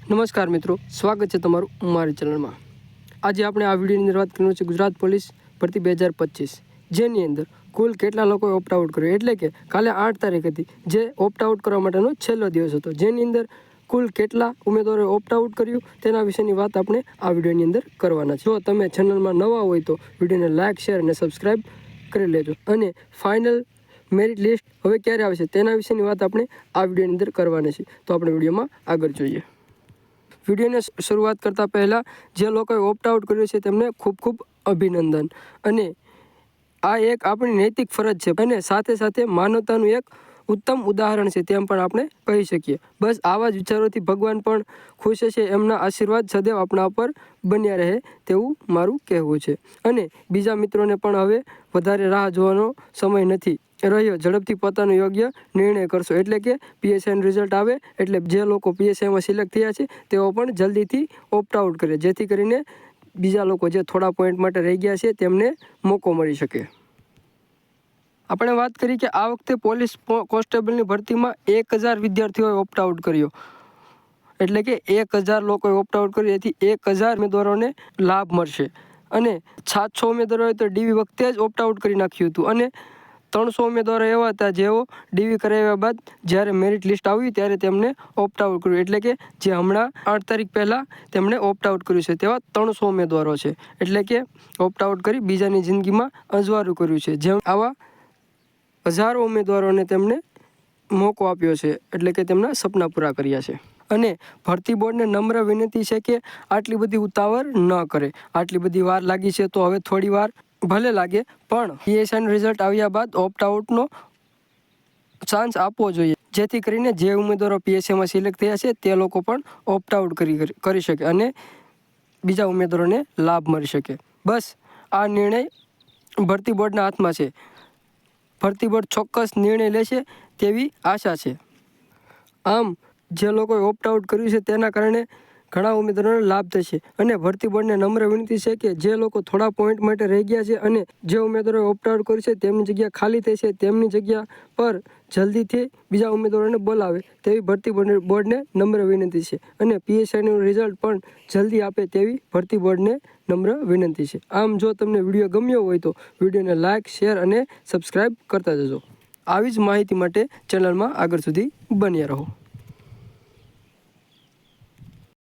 નમસ્કાર મિત્રો, સ્વાગત છે તમારું મારી ચેનલમાં। આજે આપણે આ વિડીયોની અંદર વાત કરવાની છે ગુજરાત પોલીસ ભરતી 2025, જેની અંદર કુલ કેટલા લોકોએ ઓપ્ટ આઉટ કર્યું, એટલે કે કાલે 8 તારીખ હતી, જે ઓપ્ટ આઉટ કરવા માટેનો છેલ્લો દિવસ હતો, જેની અંદર કુલ કેટલા ઉમેદવારોએ ઓપ્ટ આઉટ કર્યું તેના વિશેની વાત આપણે આ વિડીયોની અંદર કરવાના છે। જો તમે ચેનલમાં નવા હોય તો વિડીયોને લાઇક, શેર અને સબસ્ક્રાઈબ કરી લેજો। અને ફાઇનલ મેરિટ લિસ્ટ હવે ક્યારે આવશે તેના વિશેની વાત આપણે આ વિડીયોની અંદર કરવાની છે, તો આપણે વિડીયોમાં આગળ જોઈએ। વિડીયોને શરૂઆત કરતાં પહેલાં જે લોકોએ ઓપ્ટ આઉટ કર્યું છે તેમને ખૂબ ખૂબ અભિનંદન। અને આ એક આપણી નૈતિક ફરજ છે અને સાથે સાથે માનવતાનું એક ઉત્તમ ઉદાહરણ છે તેમ પણ આપણે કહી શકીએ। બસ આવા જ વિચારોથી ભગવાન પણ ખુશ હશે, એમના આશીર્વાદ સદૈવ આપણા પર બન્યા રહે તેવું મારું કહેવું છે। અને બીજા મિત્રોને પણ હવે વધારે રાહ જોવાનો સમય નથી રહ્યો, ઝડપથી પોતાનો યોગ્ય નિર્ણય કરશો। એટલે કે પીએસઆઈનું રિઝલ્ટ આવે એટલે જે લોકો પીએસઆઈમાં સિલેક્ટ થયા છે તેઓ પણ જલ્દીથી ઓપ્ટ આઉટ કરે, જેથી કરીને બીજા લોકો જે થોડા પોઈન્ટ માટે રહી ગયા છે તેમને મોકો મળી શકે। આપણે વાત કરી કે આ વખતે પોલીસ કોન્સ્ટેબલની ભરતીમાં 1000 વિદ્યાર્થીઓએ ઓપ્ટ આઉટ કર્યો, એટલે કે 1000 લોકોએ ઓપ્ટ આઉટ કર્યું, એથી 1000 ઉમેદવારોને લાભ મળશે। અને 700 ઉમેદવારોએ તો ડીવી વખતે જ ઓપ્ટ આઉટ કરી નાખ્યું હતું, અને 300 ઉમેદવારો એવા હતા જેઓ ડીવી કરાવ્યા બાદ જ્યારે મેરિટ લિસ્ટ આવ્યું ત્યારે તેમને ઓપ્ટ આઉટ કર્યું, એટલે કે જે હમણાં 8 તારીખ પહેલાં તેમણે ઓપ્ટ આઉટ કર્યું છે તેવા 300 ઉમેદવારો છે, એટલે કે ઓપ્ટ આઉટ કરી બીજાની જિંદગીમાં અજવાળું કર્યું છે। જેમ આવા હજારો ઉમેદવારોને તેમણે મોકો આપ્યો છે, એટલે કે તેમના સપના પૂરા કર્યા છે। અને ભરતી બોર્ડને નમ્ર વિનંતી છે કે આટલી બધી ઉતાવળ ન કરે। આટલી બધી વાર લાગી છે તો હવે થોડી વાર ભલે લાગે, પણ પીએસઆઈનું રિઝલ્ટ આવ્યા બાદ ઓપ્ટ આઉટનો ચાન્સ આપવો જોઈએ, જેથી કરીને જે ઉમેદવારો પીએસઆઈમાં સિલેક્ટ થયા છે તે લોકો પણ ઓપ્ટ આઉટ કરી શકે અને બીજા ઉમેદવારોને લાભ મળી શકે। બસ આ નિર્ણય ભરતી બોર્ડના હાથમાં છે। ભરતી બોર્ડ ચોક્કસ નિર્ણય લેશે તેવી આશા છે। આમ જે લોકોએ ઓપ્ટ આઉટ કર્યું છે તેના કારણે ઘણા ઉમેદવારોને લાભ થશે। અને ભરતી બોર્ડને નમ્ર વિનંતી છે કે જે લોકો થોડા પોઈન્ટ માટે રહી ગયા છે અને જે ઉમેદવારોએ ઓપ્ટ આઉટ કર્યું છે તેમની જગ્યા ખાલી થઈ છે, તેમની જગ્યા પર જલ્દીથી બીજા ઉમેદવારોને બોલાવે તેવી ભરતી બોર્ડને નમ્ર વિનંતી છે। અને પીએસઆઈનું રિઝલ્ટ પણ જલ્દી આપે તેવી ભરતી બોર્ડને નમ્ર વિનંતી છે। આમ જો તમને વિડીયો ગમ્યો હોય તો વિડીયોને લાઇક, શેર અને સબસ્ક્રાઈબ કરતા જજો। આવી જ માહિતી માટે ચેનલમાં આગળ સુધી બન્યા રહો।